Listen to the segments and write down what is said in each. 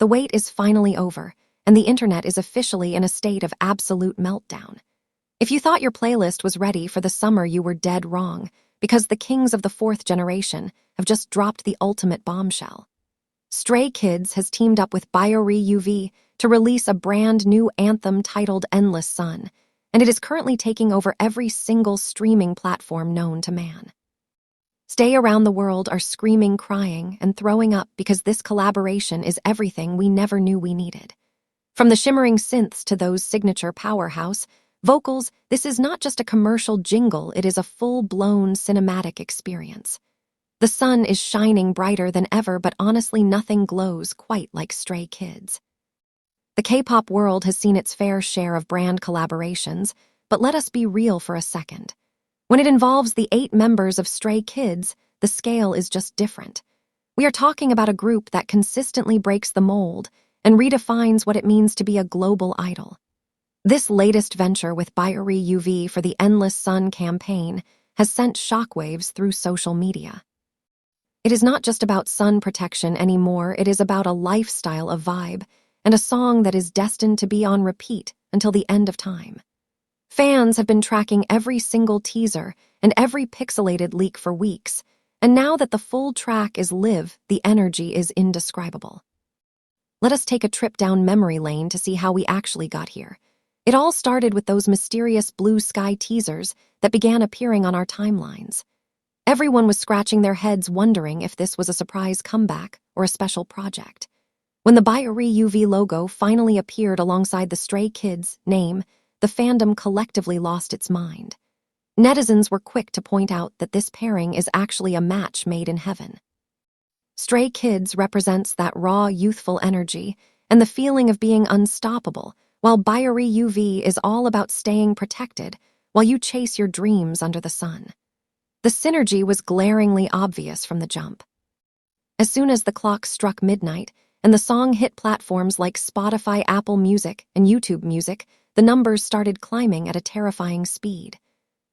The wait is finally over, and the internet is officially in a state of absolute meltdown. If you thought your playlist was ready for the summer, you were dead wrong, because the kings of the fourth generation have just dropped the ultimate bombshell. Stray Kids has teamed up with Biore UV to release a brand new anthem titled Endless Sun, and it is currently taking over every single streaming platform known to man. Stay around the world are screaming, crying, and throwing up because this collaboration is everything we never knew we needed. From the shimmering synths to those signature powerhouse vocals, this is not just a commercial jingle, it is a full-blown cinematic experience. The sun is shining brighter than ever, but honestly nothing glows quite like Stray Kids. The K-pop world has seen its fair share of brand collaborations, but let us be real for a second. When it involves the 8 members of Stray Kids, the scale is just different. We are talking about a group that consistently breaks the mold and redefines what it means to be a global idol. This latest venture with Biore UV for the Endless Sun campaign has sent shockwaves through social media. It is not just about sun protection anymore, it is about a lifestyle, a vibe, and a song that is destined to be on repeat until the end of time. Fans have been tracking every single teaser and every pixelated leak for weeks, and now that the full track is live, the energy is indescribable. Let us take a trip down memory lane to see how we actually got here. It all started with those mysterious blue sky teasers that began appearing on our timelines. Everyone was scratching their heads wondering if this was a surprise comeback or a special project. When the Biore UV logo finally appeared alongside the Stray Kids name, the fandom collectively lost its mind. Netizens were quick to point out that this pairing is actually a match made in heaven. Stray Kids represents that raw, youthful energy and the feeling of being unstoppable, while Biore UV is all about staying protected while you chase your dreams under the sun. The synergy was glaringly obvious from the jump. As soon as the clock struck midnight and the song hit platforms like Spotify, Apple Music, and YouTube Music, the numbers started climbing at a terrifying speed.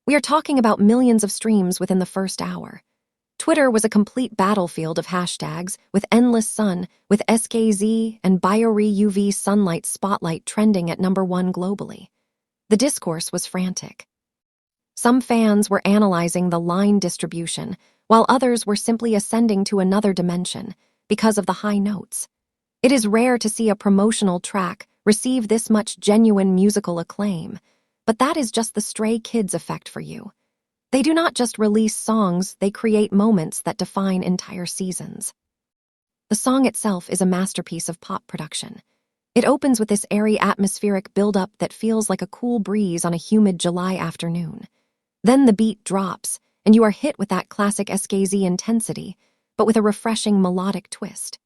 We are talking about millions of streams within the first hour. Twitter was a complete battlefield of hashtags, with Endless Sun, with SKZ, and Biore UV Sunlight Spotlight trending at #1 globally. The discourse was frantic. Some fans were analyzing the line distribution, while others were simply ascending to another dimension because of the high notes. It is rare to see a promotional track receive this much genuine musical acclaim, but that is just the Stray Kids effect for you. They do not just release songs, they create moments that define entire seasons. The song itself is a masterpiece of pop production. It opens with this airy atmospheric build-up that feels like a cool breeze on a humid July afternoon. Then the beat drops, and you are hit with that classic SKZ intensity, but with a refreshing melodic twist.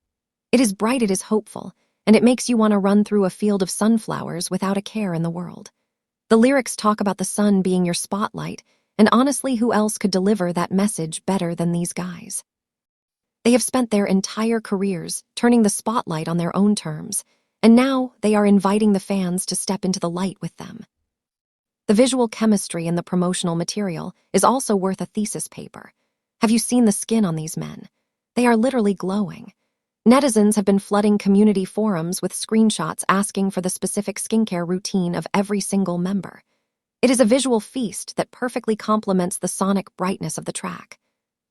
It is bright, it is hopeful, and it makes you want to run through a field of sunflowers without a care in the world. The lyrics talk about the sun being your spotlight, and honestly, who else could deliver that message better than these guys? They have spent their entire careers turning the spotlight on their own terms, and now they are inviting the fans to step into the light with them. The visual chemistry in the promotional material is also worth a thesis paper. Have you seen the skin on these men? They are literally glowing. Netizens have been flooding community forums with screenshots asking for the specific skincare routine of every single member. It is a visual feast that perfectly complements the sonic brightness of the track.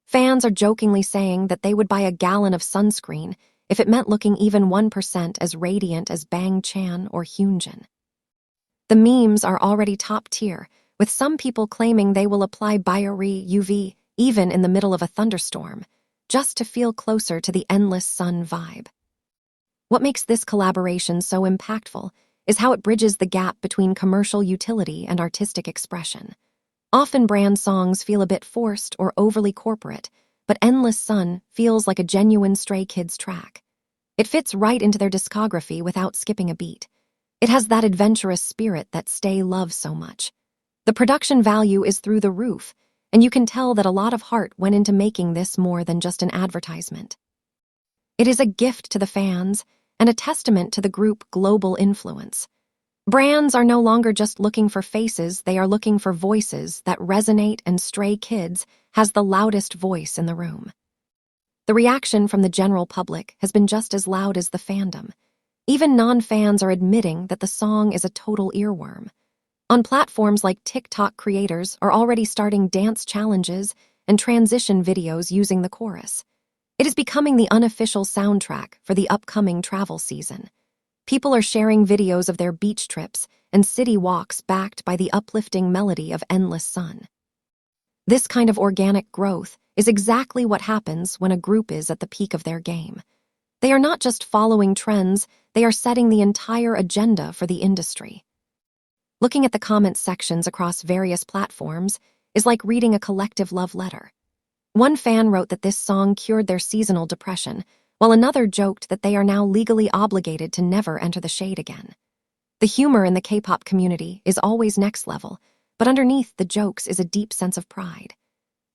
Fans are jokingly saying that they would buy a gallon of sunscreen if it meant looking even 1% as radiant as Bang Chan or Hyunjin. The memes are already top tier, with some people claiming they will apply Biore UV even in the middle of a thunderstorm, just to feel closer to the Endless Sun vibe. What makes this collaboration so impactful is how it bridges the gap between commercial utility and artistic expression. Often brand songs feel a bit forced or overly corporate, but Endless Sun feels like a genuine Stray Kids track. It fits right into their discography without skipping a beat. It has that adventurous spirit that Stay loves so much. The production value is through the roof, and you can tell that a lot of heart went into making this more than just an advertisement. It is a gift to the fans and a testament to the group's global influence. Brands are no longer just looking for faces, they are looking for voices that resonate, and Stray Kids has the loudest voice in the room. the reaction from the general public has been just as loud as the fandom. Even non-fans are admitting that the song is a total earworm. On platforms like TikTok, creators are already starting dance challenges and transition videos using the chorus. It is becoming the unofficial soundtrack for the upcoming travel season. People are sharing videos of their beach trips and city walks backed by the uplifting melody of Endless Sun. This kind of organic growth is exactly what happens when a group is at the peak of their game. They are not just following trends, they are setting the entire agenda for the industry. Looking at the comments sections across various platforms is like reading a collective love letter. One fan wrote that this song cured their seasonal depression, while another joked that they are now legally obligated to never enter the shade again. The humor in the K-pop community is always next level, but underneath the jokes is a deep sense of pride.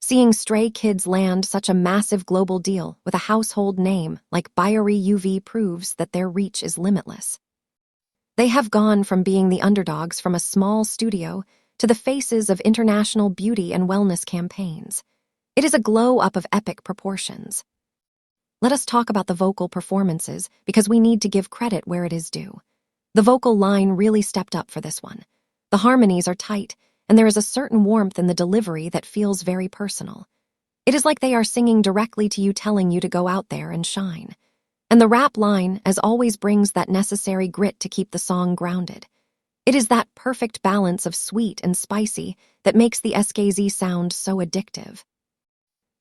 Seeing Stray Kids land such a massive global deal with a household name like Biore UV proves that their reach is limitless. They have gone from being the underdogs from a small studio to the faces of international beauty and wellness campaigns. It is a glow-up of epic proportions. Let us talk about the vocal performances because we need to give credit where it is due. The vocal line really stepped up for this one. The harmonies are tight, and there is a certain warmth in the delivery that feels very personal. It is like they are singing directly to you, telling you to go out there and shine. And the rap line, as always, brings that necessary grit to keep the song grounded. It is that perfect balance of sweet and spicy that makes the SKZ sound so addictive.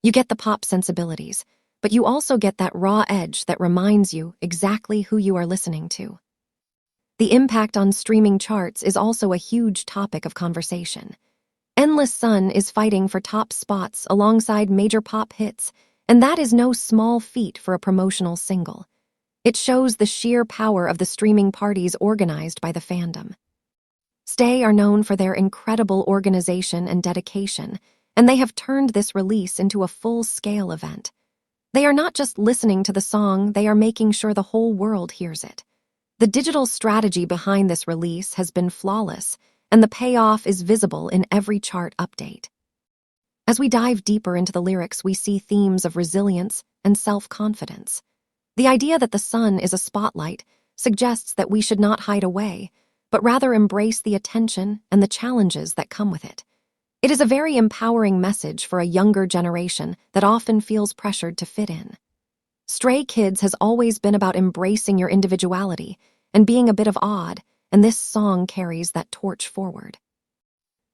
You get the pop sensibilities, but you also get that raw edge that reminds you exactly who you are listening to. The impact on streaming charts is also a huge topic of conversation. Endless Sun is fighting for top spots alongside major pop hits, and that is no small feat for a promotional single. It shows the sheer power of the streaming parties organized by the fandom. Stay are known for their incredible organization and dedication, and they have turned this release into a full-scale event. They are not just listening to the song, they are making sure the whole world hears it. The digital strategy behind this release has been flawless, and the payoff is visible in every chart update. As we dive deeper into the lyrics, we see themes of resilience and self-confidence. The idea that the sun is a spotlight suggests that we should not hide away, but rather embrace the attention and the challenges that come with it. It is a very empowering message for a younger generation that often feels pressured to fit in. Stray Kids has always been about embracing your individuality and being a bit of odd, and this song carries that torch forward.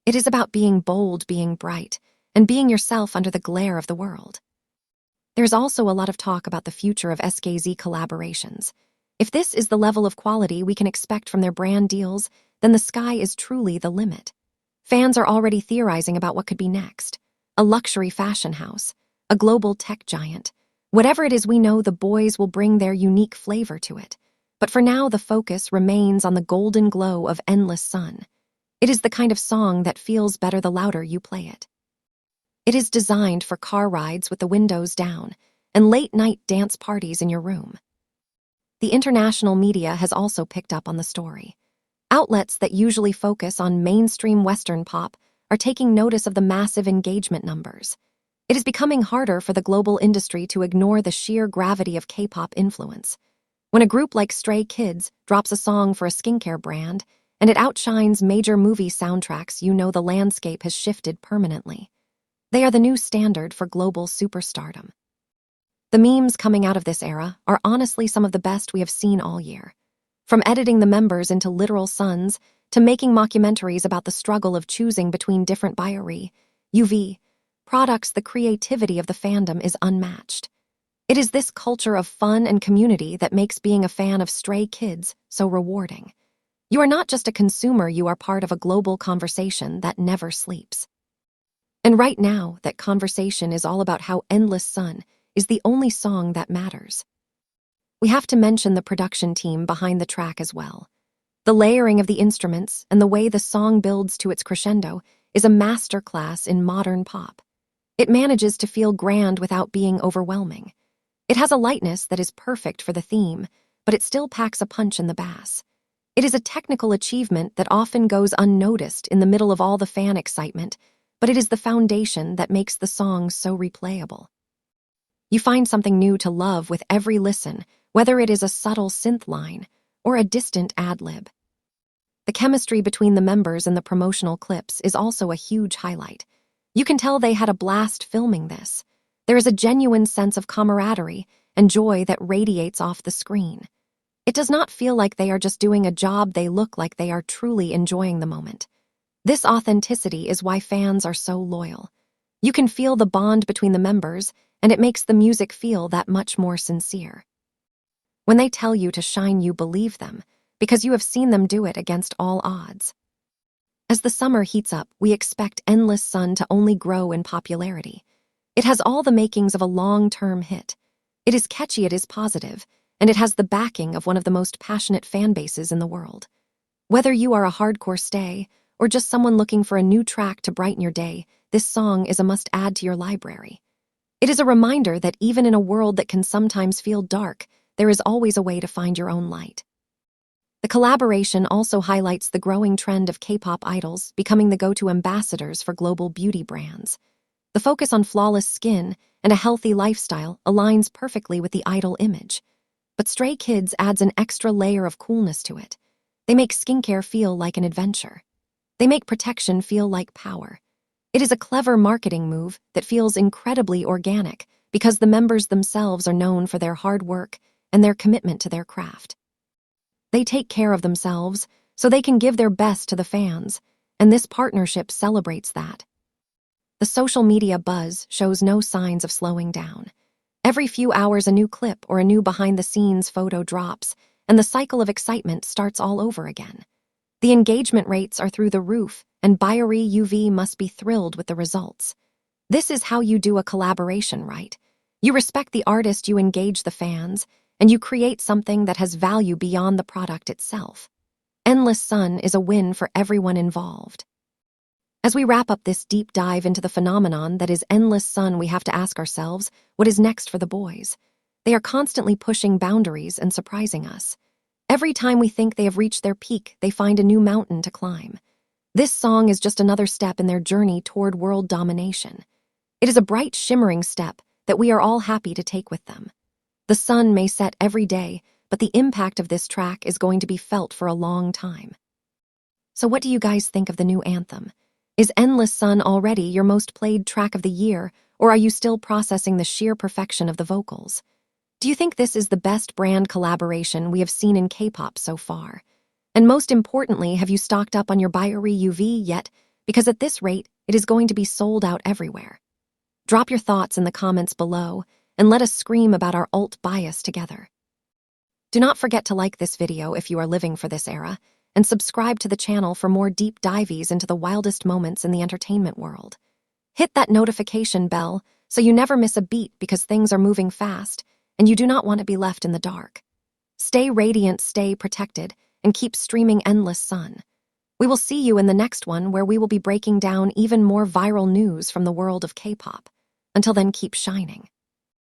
It is about being bold, being bright, and being yourself under the glare of the world. There's also a lot of talk about the future of SKZ collaborations. If this is the level of quality we can expect from their brand deals, then the sky is truly the limit. Fans are already theorizing about what could be next. A luxury fashion house, a global tech giant. Whatever it is, we know the boys will bring their unique flavor to it. But for now, the focus remains on the golden glow of Endless Sun. It is the kind of song that feels better the louder you play it. It is designed for car rides with the windows down and late-night dance parties in your room. The international media has also picked up on the story. Outlets that usually focus on mainstream Western pop are taking notice of the massive engagement numbers. It is becoming harder for the global industry to ignore the sheer gravity of K-pop influence. When a group like Stray Kids drops a song for a skincare brand and it outshines major movie soundtracks, you know the landscape has shifted permanently. They are the new standard for global superstardom. The memes coming out of this era are honestly some of the best we have seen all year. From editing the members into literal suns to making mockumentaries about the struggle of choosing between different Biore UV products, the creativity of the fandom is unmatched. It is this culture of fun and community that makes being a fan of Stray Kids so rewarding. You are not just a consumer, you are part of a global conversation that never sleeps. And right now, that conversation is all about how Endless Sun is the only song that matters. We have to mention the production team behind the track as well. The layering of the instruments and the way the song builds to its crescendo is a masterclass in modern pop. It manages to feel grand without being overwhelming. It has a lightness that is perfect for the theme, but it still packs a punch in the bass. It is a technical achievement that often goes unnoticed in the middle of all the fan excitement, but it is the foundation that makes the song so replayable. You find something new to love with every listen, whether it is a subtle synth line or a distant ad-lib. The chemistry between the members in the promotional clips is also a huge highlight. You can tell they had a blast filming this. There is a genuine sense of camaraderie and joy that radiates off the screen. It does not feel like they are just doing a job, they look like they are truly enjoying the moment. This authenticity is why fans are so loyal. You can feel the bond between the members, and it makes the music feel that much more sincere. When they tell you to shine, you believe them, because you have seen them do it against all odds. As the summer heats up, we expect Endless Sun to only grow in popularity. It has all the makings of a long-term hit. It is catchy, it is positive, and it has the backing of one of the most passionate fan bases in the world. Whether you are a hardcore stay or just someone looking for a new track to brighten your day, this song is a must-add to your library. It is a reminder that even in a world that can sometimes feel dark, there is always a way to find your own light. The collaboration also highlights the growing trend of K-pop idols becoming the go-to ambassadors for global beauty brands. The focus on flawless skin and a healthy lifestyle aligns perfectly with the idol image. But Stray Kids adds an extra layer of coolness to it. They make skincare feel like an adventure. They make protection feel like power. It is a clever marketing move that feels incredibly organic because the members themselves are known for their hard work and their commitment to their craft. They take care of themselves so they can give their best to the fans, and this partnership celebrates that. The social media buzz shows no signs of slowing down. Every few hours a new clip or a new behind-the-scenes photo drops, and the cycle of excitement starts all over again. The engagement rates are through the roof, and Biore UV must be thrilled with the results. This is how you do a collaboration, right? You respect the artist, you engage the fans, and you create something that has value beyond the product itself. Endless Sun is a win for everyone involved. As we wrap up this deep dive into the phenomenon that is Endless Sun, we have to ask ourselves, what is next for the boys? They are constantly pushing boundaries and surprising us. Every time we think they have reached their peak, they find a new mountain to climb. This song is just another step in their journey toward world domination. It is a bright, shimmering step that we are all happy to take with them. The sun may set every day, but the impact of this track is going to be felt for a long time. So what do you guys think of the new anthem? Is Endless Sun already your most played track of the year, or are you still processing the sheer perfection of the vocals? Do you think this is the best brand collaboration we have seen in K-pop so far? And most importantly, have you stocked up on your Biore UV yet? Because at this rate, it is going to be sold out everywhere. Drop your thoughts in the comments below, and let us scream about our alt bias together. Do not forget to like this video if you are living for this era, and subscribe to the channel for more deep dives into the wildest moments in the entertainment world. Hit that notification bell so you never miss a beat because things are moving fast, and you do not want to be left in the dark. Stay radiant, stay protected, and keep streaming Endless Sun. We will see you in the next one where we will be breaking down even more viral news from the world of K-pop. Until then, keep shining.